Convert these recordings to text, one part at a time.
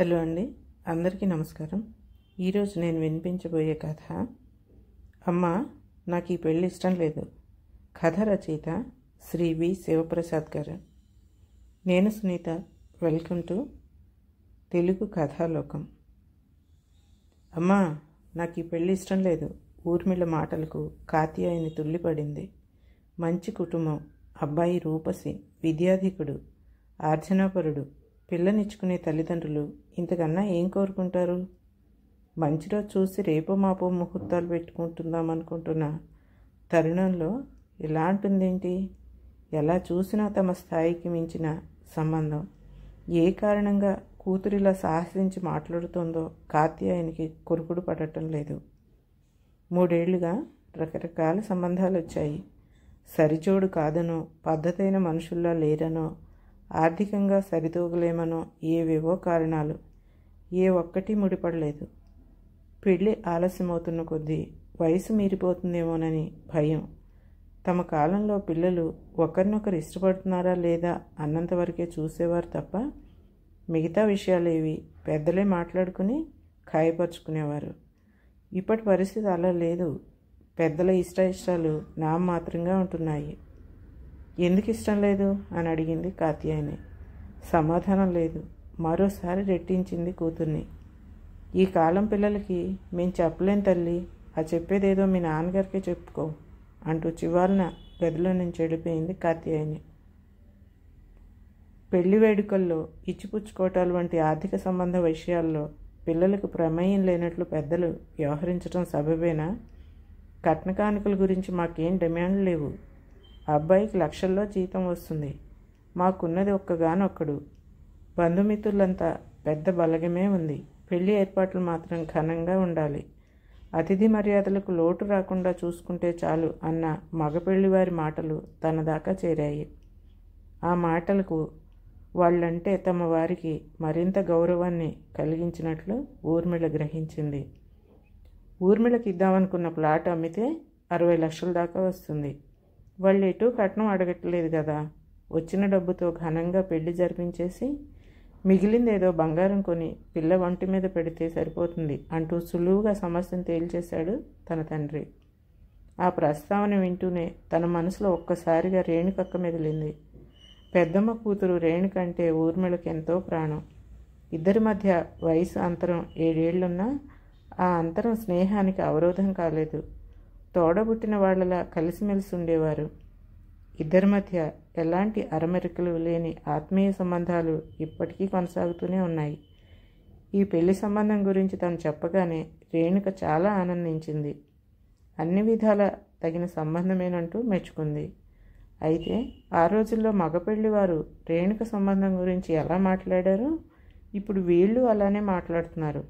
Hello అండి, అందరికీ నమస్కారం. ఈరోజు నేను వినిపించబోయే కథ అమ్మ నాకు ఈ పెళ్ళి ఇష్టం లేదు. కథ రచయిత శ్రీ వి శివప్రసాద్ గారు. నేను సునీత. Welcome to Telugu Kathalokam. అమ్మ నాకు ఈ పెళ్ళి ఇష్టం లేదు. ఊర్మిళ మాటలకు కాత్యాయని తుల్లిపడింది. మంచి కుటుంబం, అబ్బాయి రూపసి, విద్యాధికుడు, ఆర్జనాపరుడు, పిల్లనిచ్చుకునే తల్లిదండ్రులు ఇంతకన్నా ఏం కోరుకుంటారు? మంచి రోజు చూసి రేపో మాపో ముహూర్తాలు పెట్టుకుంటుందామనుకుంటున్న తరుణంలో ఇలా అంటుందేంటి? ఎలా చూసినా తమ స్థాయికి మించిన సంబంధం. ఏ కారణంగా కూతురిలా సాహసించి మాట్లాడుతోందో కాత్యాయనికి కొరుకుడు పడటం లేదు. 3 ఏళ్లుగా రకరకాల సంబంధాలు వచ్చాయి. సరిజోడు కాదనో, పద్ధతైన మనుషుల్లా లేరనో, ఆర్థికంగా సరితూగలేమనో ఏవేవో కారణాలు. ఏ ఒక్కటి ముడిపడలేదు. పెళ్ళి ఆలస్యమవుతున్న కొద్దీ వయసు మీరిపోతుందేమోనని భయం. తమ కాలంలో పిల్లలు ఒకరినొకరు ఇష్టపడుతున్నారా లేదా అన్నంతవరకే చూసేవారు తప్ప మిగతా విషయాలేవి పెద్దలే మాట్లాడుకుని ఖాయపరుచుకునేవారు. ఇప్పటి పరిస్థితి అలా లేదు. పెద్దల ఇష్టాలు నామమాత్రంగా ఉంటున్నాయి. ఎందుకు ఇష్టం లేదు అని అడిగింది కాత్యాయని. సమాధానం లేదు. మరోసారి రెట్టించింది కూతుర్ని. ఈ కాలం పిల్లలకి మేము చెప్పలేం తల్లి, ఆ చెప్పేదేదో మీ నాన్నగారికే చెప్పుకో అంటూ చివాలన గదిలో నుంచి వెళ్ళిపోయింది కాత్యాయని. పెళ్లి వేడుకల్లో ఇచ్చిపుచ్చుకోవటాలు వంటి ఆర్థిక సంబంధ విషయాల్లో పిల్లలకు ప్రమేయం లేనట్లు పెద్దలు వ్యవహరించడం సబబేనా? కట్న కానుకల గురించి మాకేం డిమాండ్లు లేవు. అబ్బాయికి లక్షల్లో జీతం వస్తుంది. మాకున్నది ఒక్కగానొక్కడు. బంధుమిత్రులంతా పెద్ద బలగమే ఉంది. పెళ్లి ఏర్పాట్లు మాత్రం ఘనంగా ఉండాలి. అతిథి మర్యాదలకు లోటు రాకుండా చూసుకుంటే చాలు అన్న మగపెళ్లివారి మాటలు తన దాకా చేరాయి. ఆ మాటలకు వాళ్ళంటే తమ వారికి మరింత గౌరవాన్ని కలిగించినట్లు ఊర్మిళ గ్రహించింది. ఊర్మిళకి ఇద్దామనుకున్న ప్లాట్ అమ్మితే 60 లక్షల దాకా వస్తుంది. వాళ్ళు ఎటూ కట్నం అడగట్లేదు కదా. వచ్చిన డబ్బుతో ఘనంగా పెళ్లి జరిపించేసి మిగిలిందేదో బంగారం కొని పిల్ల వంటి మీద పెడితే సరిపోతుంది అంటూ సులువుగా సమస్యను తేల్చేశాడు తన తండ్రి. ఆ ప్రస్తావన వింటూనే తన మనసులో ఒక్కసారిగా రేణుకక్క మెదిలింది. పెద్దమ్మ కూతురు రేణుకంటే ఊర్మిళకి ఎంతో ప్రాణం. ఇద్దరి మధ్య వయసు అంతరం 7 ఏళ్లున్నా ఆ అంతరం స్నేహానికి అవరోధం కాలేదు. తోడబుట్టిన వాళ్లలా కలిసిమెలిసి ఉండేవారు. ఇద్దరి మధ్య ఎలాంటి అరమెరికలు లేని ఆత్మీయ సంబంధాలు ఇప్పటికీ కొనసాగుతూనే ఉన్నాయి. ఈ పెళ్లి సంబంధం గురించి తను చెప్పగానే రేణుక చాలా ఆనందించింది. అన్ని విధాల తగిన సంబంధమేనంటూ మెచ్చుకుంది. అయితే ఆ రోజుల్లో మగపెళ్లివారు రేణుక సంబంధం గురించి ఎలా మాట్లాడారో ఇప్పుడు వీళ్ళు అలానే మాట్లాడుతున్నారు.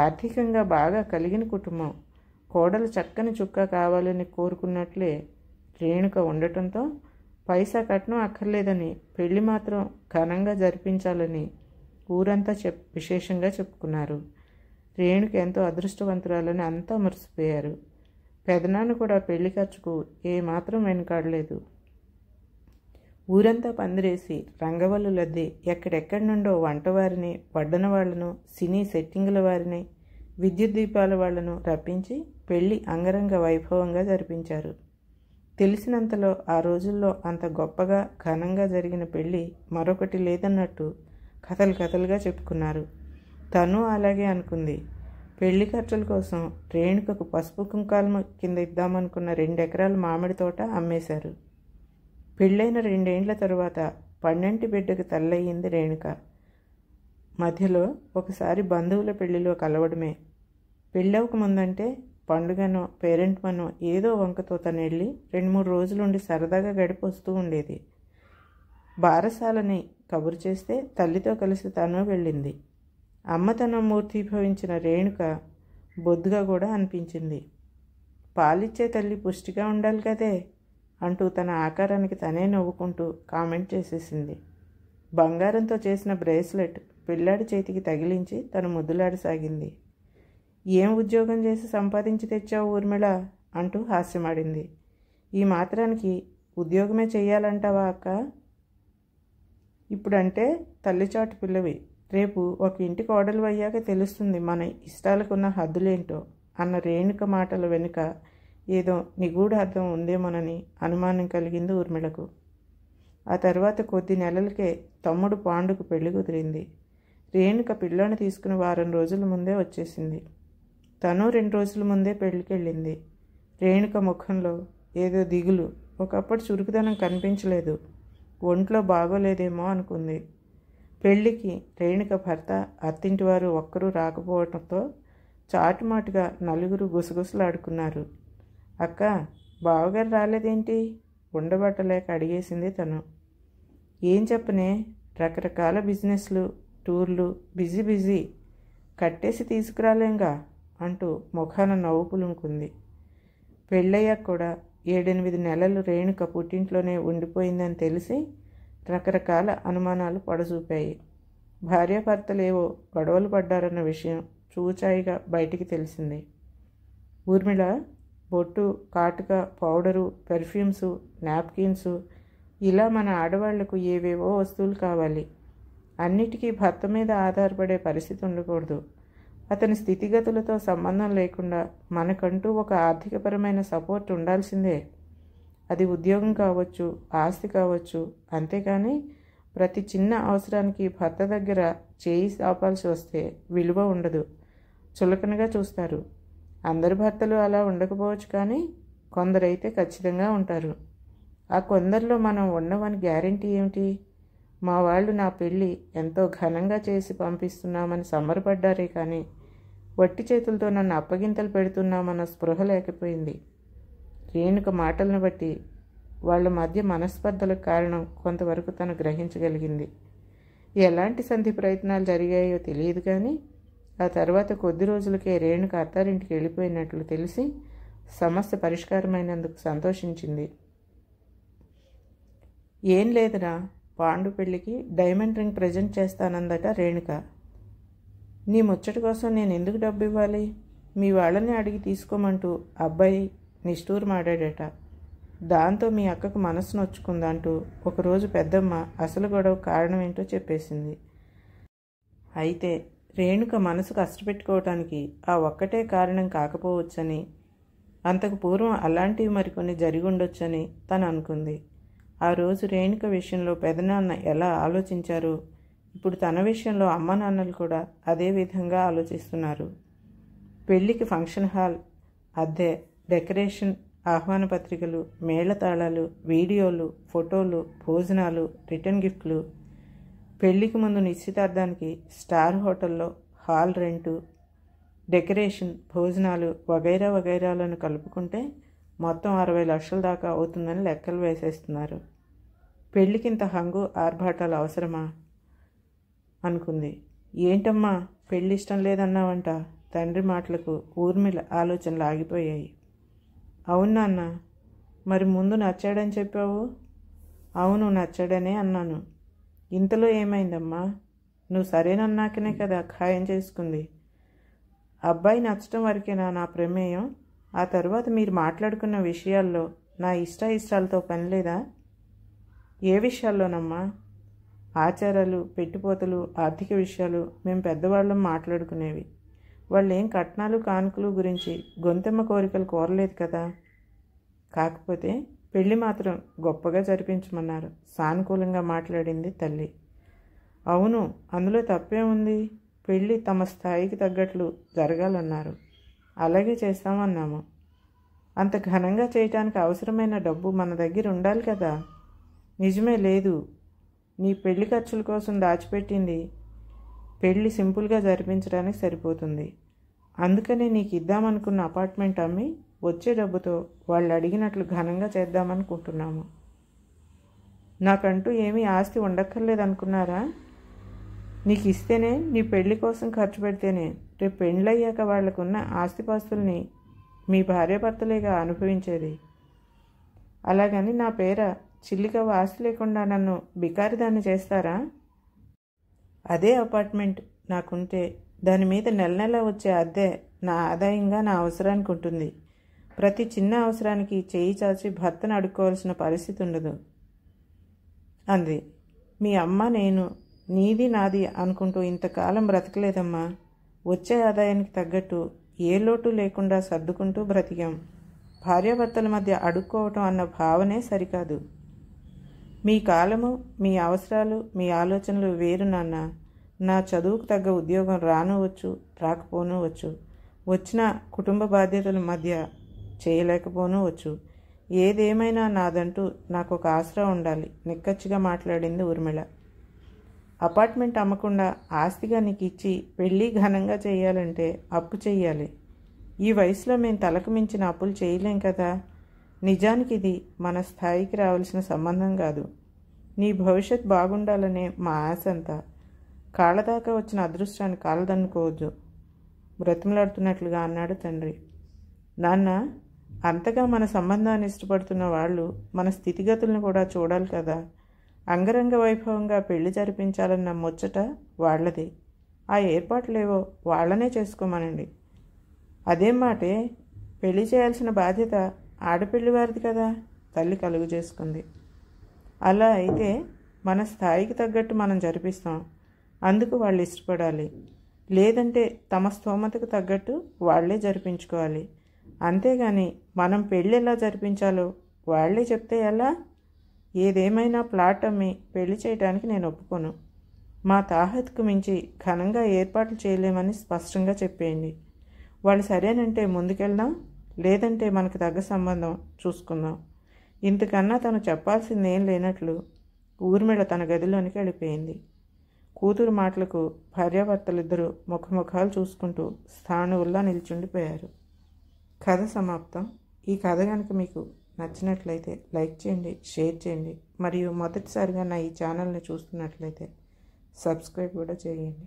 ఆర్థికంగా బాగా కలిగిన కుటుంబం, కోడలు చక్కని చుక్క కావాలని కోరుకున్నట్లే రేణుక ఉండటంతో పైసా కట్నం అక్కర్లేదని, పెళ్లి మాత్రం ఘనంగా జరిపించాలని ఊరంతా విశేషంగా చెప్పుకున్నారు. రేణుక ఎంతో అదృష్టవంతురాలని అంతా మురిసిపోయారు. పెదనాన్న కూడా పెళ్లి ఖర్చుకు ఏమాత్రం వెనుకాడలేదు. ఊరంతా పందిరేసి రంగవల్లులద్ది ఎక్కడెక్కడి నుండో వంటవారిని, వడ్డన వాళ్లను, సినీ సెట్టింగుల వారిని, విద్యుత్ దీపాల వాళ్లను రప్పించి పెళ్లి అంగరంగ వైభవంగా జరిపించారు. తెలిసినంతలో ఆ రోజుల్లో అంత గొప్పగా ఘనంగా జరిగిన పెళ్లి మరొకటి లేదన్నట్టు కథలుగా చెప్పుకున్నారు. తను అలాగే అనుకుంది. పెళ్లి ఖర్చుల కోసం రేణుకకు పసుపు కుంకాల కింద ఇద్దామనుకున్న 2 ఎకరాల మామిడి తోట అమ్మేశారు. పెళ్ళైన 2 ఏండ్ల తరువాత 12 బిడ్డకు తల్లయ్యింది రేణుక. మధ్యలో ఒకసారి బంధువుల పెళ్లిలో కలవడమే. పెళ్ళవక ముందంటే పండుగనో పేరెంట్ మనో ఏదో వంకతో తను వెళ్ళి 2-3 రోజులుండి సరదాగా గడిపొస్తూ ఉండేది. బారసాలని కబురు చేస్తే తల్లితో కలిసి తను వెళ్ళింది. అమ్మతనం మూర్తిభవించిన రేణుక బొద్దుగా కూడా అనిపించింది. పాలిచ్చే తల్లి పుష్టిగా ఉండాలి కదే అంటూ తన ఆకారానికి తనే నవ్వుకుంటూ కామెంట్ చేసేసింది. బంగారంతో చేసిన బ్రేస్లెట్ పిల్లాడి చేతికి తగిలించి తను ముద్దులాడసాగింది. ఏం ఉద్యోగం చేసి సంపాదించి తెచ్చావు ఊర్మిళ అంటూ హాస్యమాడింది. ఈ మాత్రానికి ఉద్యోగమే చెయ్యాలంటావా అక్క? ఇప్పుడంటే తల్లిచాటు పిల్లవి, రేపు ఒక ఇంటి కోడలు అయ్యాక తెలుస్తుంది మన ఇష్టాలకున్న హద్దులేంటో అన్న రేణుక మాటల వెనుక ఏదో నిగూఢ అర్థం ఉందేమోనని అనుమానం కలిగింది ఊర్మిళకు. ఆ తర్వాత కొద్ది నెలలకే తమ్ముడు పాండుకు పెళ్లి కుదిరింది. రేణుక పిల్లని తీసుకుని వారం రోజుల ముందే వచ్చేసింది. తను 2 రోజుల ముందే పెళ్లికెళ్ళింది. రేణుక ముఖంలో ఏదో దిగులు, ఒకప్పుడు చురుకుదనం కనిపించలేదు. ఒంట్లో బాగోలేదేమో అనుకుంది. పెళ్లికి రేణుక భర్త, అత్తింటి వారు ఒక్కరూ రాకపోవడంతో చాటుమాటుగా నలుగురు గుసగుసలాడుకున్నారు. అక్క, బావగారు రాలేదేంటి? ఉండబట్టలేక అడిగేసింది తను. ఏం చెప్పనే, రకరకాల బిజినెస్లు, టూర్లు, బిజీ కట్టేసి తీసుకురాలేంగా అంటూ ముఖాన నవ్వు పులుముకుంది. పెళ్ళయ్యాక కూడా 7-8 నెలలు రేణుక పుట్టింట్లోనే ఉండిపోయిందని తెలిసి రకరకాల అనుమానాలు పొడచూపాయి. భార్యాభర్తలేవో గొడవలు పడ్డారన్న విషయం చూచాయిగా బయటికి తెలిసింది. ఊర్మిళ బొట్టు, కాటుక, పౌడరు, పెర్ఫ్యూమ్సు, నాప్కిన్సు ఇలా మన ఆడవాళ్లకు ఏవేవో వస్తువులు కావాలి. అన్నిటికీ భర్త మీద ఆధారపడే పరిస్థితి ఉండకూడదు. అతని స్థితిగతులతో సంబంధం లేకుండా మనకంటూ ఒక ఆర్థికపరమైన సపోర్ట్ ఉండాల్సిందే. అది ఉద్యోగం కావచ్చు, ఆస్తి కావచ్చు. అంతేకాని ప్రతి చిన్న అవసరానికి భర్త దగ్గర చేయి సాపాల్సి వస్తే విలువ ఉండదు, చులకనగా చూస్తారు. అందరి భర్తలు అలా ఉండకపోవచ్చు, కానీ కొందరైతే ఖచ్చితంగా ఉంటారు. ఆ కొందరిలో మనం ఉండమని గ్యారెంటీ ఏమిటి? మా వాళ్ళు నా పెళ్ళి ఎంతో ఘనంగా చేసి పంపిస్తున్నామని సంబరపడ్డారే కానీ వట్టి చేతులతో నన్ను అప్పగింతలు పెడుతున్నామన్న స్పృహ లేకపోయింది. రేణుక మాటలను బట్టి వాళ్ళ మధ్య మనస్పర్ధలకు కారణం కొంతవరకు తను గ్రహించగలిగింది. ఎలాంటి సంధి ప్రయత్నాలు జరిగాయో తెలియదు, కానీ ఆ తర్వాత కొద్ది రోజులకే రేణుక అత్తారింటికి వెళ్ళిపోయినట్లు తెలిసి సమస్య పరిష్కారమైనందుకు సంతోషించింది. ఏం లేదురా, పాండు పెళ్ళికి డైమండ్ రింగ్ ప్రజెంట్ చేస్తానందట రేణుక. నీ ముచ్చట కోసం నేను ఎందుకు డబ్బు ఇవ్వాలి? మీ వాళ్ళని అడిగి తీసుకోమంటూ అబ్బాయి నిష్ఠూరమాడాడట. దాంతో మీ అక్కకు మనసు నొచ్చుకుందంటూ ఒకరోజు పెద్దమ్మ అసలు గొడవ కారణం ఏంటో చెప్పేసింది. అయితే రేణుక మనసు కష్టపెట్టుకోవటానికి ఆ ఒక్కటే కారణం కాకపోవచ్చని, అంతకు పూర్వం అలాంటివి మరికొన్ని జరిగి ఉండొచ్చని తను అనుకుంది. ఆ రోజు రేణుక విషయంలో పెదనాన్న ఎలా ఆలోచించారో ఇప్పుడు తన విషయంలో అమ్మ నాన్నలు కూడా అదే విధంగా ఆలోచిస్తున్నారు. పెళ్లికి ఫంక్షన్ హాల్, అద్దె, డెకరేషన్, ఆహ్వాన పత్రికలు, మేళతాళాలు, వీడియోలు, ఫోటోలు, భోజనాలు, రిటర్న్ గిఫ్ట్లు, పెళ్లికి ముందు నిశ్చితార్థానికి స్టార్ హోటల్లో హాల్ రెంటు, డెకరేషన్, భోజనాలు వగైరా వగైరాలను కలుపుకుంటే మొత్తం 60 లక్షల దాకా అవుతుందని లెక్కలు వేసేస్తున్నారు. పెళ్ళికింత హంగు ఆర్భాటాలు అవసరమా అనుకుంది. ఏంటమ్మా, పెళ్ళి ఇష్టం లేదన్నావంట? తండ్రి మాటలకు ఊర్మిళ ఆలోచనలు ఆగిపోయాయి. అవును నాన్న, మరి ముందు నచ్చాడని చెప్పావు. అవును, నచ్చాడనే అన్నాను. ఇంతలో ఏమైందమ్మా? నువ్వు సరేనన్నాకనే కదా ఖాయం చేసుకుంది. అబ్బాయి నచ్చటం వరకేనా నా ప్రమేయం? ఆ తర్వాత మీరు మాట్లాడుకున్న విషయాల్లో నా ఇష్టాలతో పని లేదా? ఏ విషయాల్లోనమ్మా? ఆచారాలు, పెట్టుపోతలు, ఆర్థిక విషయాలు మేము పెద్దవాళ్ళం మాట్లాడుకునేవి. వాళ్ళేం కట్నాలు కానుకలు గురించి గొంతెమ్మ కోరికలు కోరలేదు కదా. కాకపోతే పెళ్ళి మాత్రం గొప్పగా జరిపించమన్నారు. సానుకూలంగా మాట్లాడింది తల్లి. అవును, అందులో తప్పే ఉంది. పెళ్ళి తమ స్థాయికి తగ్గట్లు జరగాలన్నారు. అలాగే చేస్తామన్నాము. అంత ఘనంగా చేయటానికి అవసరమైన డబ్బు మన దగ్గర ఉండాలి కదా. నిజమే, లేదు. నీ పెళ్లి ఖర్చుల కోసం దాచిపెట్టింది పెళ్ళి సింపుల్గా జరిపించడానికి సరిపోతుంది. అందుకనే నీకు ఇద్దామనుకున్న అపార్ట్మెంట్ అమ్మి వచ్చే డబ్బుతో వాళ్ళు అడిగినట్లు ఘనంగా చేద్దామనుకుంటున్నాము. నాకంటూ ఏమీ ఆస్తి ఉండక్కర్లేదనుకున్నారా? నీకు ఇస్తేనే, నీ పెళ్లి కోసం ఖర్చు పెడితేనే రేపు పెళ్ళయ్యాక వాళ్లకున్న ఆస్తిపాస్తుల్ని మీ భార్యాభర్తలేగా అనుభవించేది. అలాగని నా పేర చిల్లికవ ఆస్తి లేకుండా నన్ను బికారిదాన్ని చేస్తారా? అదే అపార్ట్మెంట్ నాకుంటే దాని మీద నెల నెల వచ్చే అద్దె నా ఆదాయంగా నా అవసరానికి ఉంటుంది. ప్రతి చిన్న అవసరానికి చేయి చాచి భర్తను అడుక్కోవాల్సిన పరిస్థితి ఉండదు అంది. మీ అమ్మ నేను నీది నాది అనుకుంటూ ఇంతకాలం బ్రతకలేదమ్మా. వచ్చే ఆదాయానికి తగ్గట్టు ఏ లోటు లేకుండా సర్దుకుంటూ బ్రతికాం. భార్యాభర్తల మధ్య అడుక్కోవటం అన్న భావనే సరికాదు. మీ కాలము, మీ అవసరాలు, మీ ఆలోచనలు వేరు నాన్న. నా చదువుకు తగ్గ ఉద్యోగం రానవచ్చు, రాకపోనూ వచ్చు. వచ్చిన కుటుంబ బాధ్యతల మధ్య చేయలేకపోనూ వచ్చు. ఏదేమైనా నాదంటూ నాకు ఒక ఆసరా ఉండాలి, నిక్కచ్చిగా మాట్లాడింది ఊర్మిళ. అపార్ట్మెంట్ అమ్మకుండా ఆస్తిగా నీకు ఇచ్చి పెళ్ళి ఘనంగా చేయాలంటే అప్పు చెయ్యాలి. ఈ వయసులో మేము తలకు మించిన అప్పులు చేయలేం కదా. నిజానికి ఇది మన స్థాయికి రావాల్సిన సంబంధం కాదు. నీ భవిష్యత్ బాగుండాలనే మా ఆశ అంతా. కాళ్ళదాకా వచ్చిన అదృష్టాన్ని కాలదన్నుకోవద్దు, బ్రతిమలాడుతున్నట్లుగా అన్నాడు తండ్రి. నాన్న, అంతగా మన సంబంధాన్ని ఇష్టపడుతున్న వాళ్ళు మన స్థితిగతులను కూడా చూడాలి కదా. అంగరంగ వైభవంగా పెళ్లి జరిపించాలన్న ముచ్చట వాళ్లదే. ఆ ఏర్పాట్లేవో వాళ్లనే చేసుకోమనండి. అదేం మాటే, పెళ్లి చేయాల్సిన బాధ్యత ఆడపిల్లి వారిది కదా, తల్లి కలుగు చేసుకుంది. అలా అయితే మన స్థాయికి తగ్గట్టు మనం జరిపిస్తాం. అందుకు వాళ్ళు ఇష్టపడాలి. లేదంటే తమ స్తోమతకు తగ్గట్టు వాళ్లే జరిపించుకోవాలి. అంతేగాని మనం పెళ్ళి ఎలా జరిపించాలో వాళ్లే చెప్తే ఎలా? ఏదేమైనా ప్లాట్ అమ్మి పెళ్లి చేయడానికి నేను ఒప్పుకోను. మా తాహత్కు మించి ఘనంగా ఏర్పాట్లు చేయలేమని స్పష్టంగా చెప్పేయండి. వాళ్ళు సరేనంటే ముందుకెళ్దాం, లేదంటే మనకు తగ్గ సంబంధం చూసుకుందాం. ఇంతకన్నా తను చెప్పాల్సిందేం లేనట్లు ఊర్మిళ తన గదిలోనికి వెళ్ళిపోయింది. కూతురు మాటలకు భార్యాభర్తలిద్దరూ ముఖముఖాలు చూసుకుంటూ స్థాణువుల్లా నిల్చుండిపోయారు. కథ సమాప్తం. ఈ కథ కనుక మీకు నచ్చినట్లయితే లైక్ చేయండి, షేర్ చేయండి, మరియు మొదటిసారిగా నా ఈ ఛానల్ని చూస్తున్నట్లయితే సబ్స్క్రైబ్ కూడా చేయండి.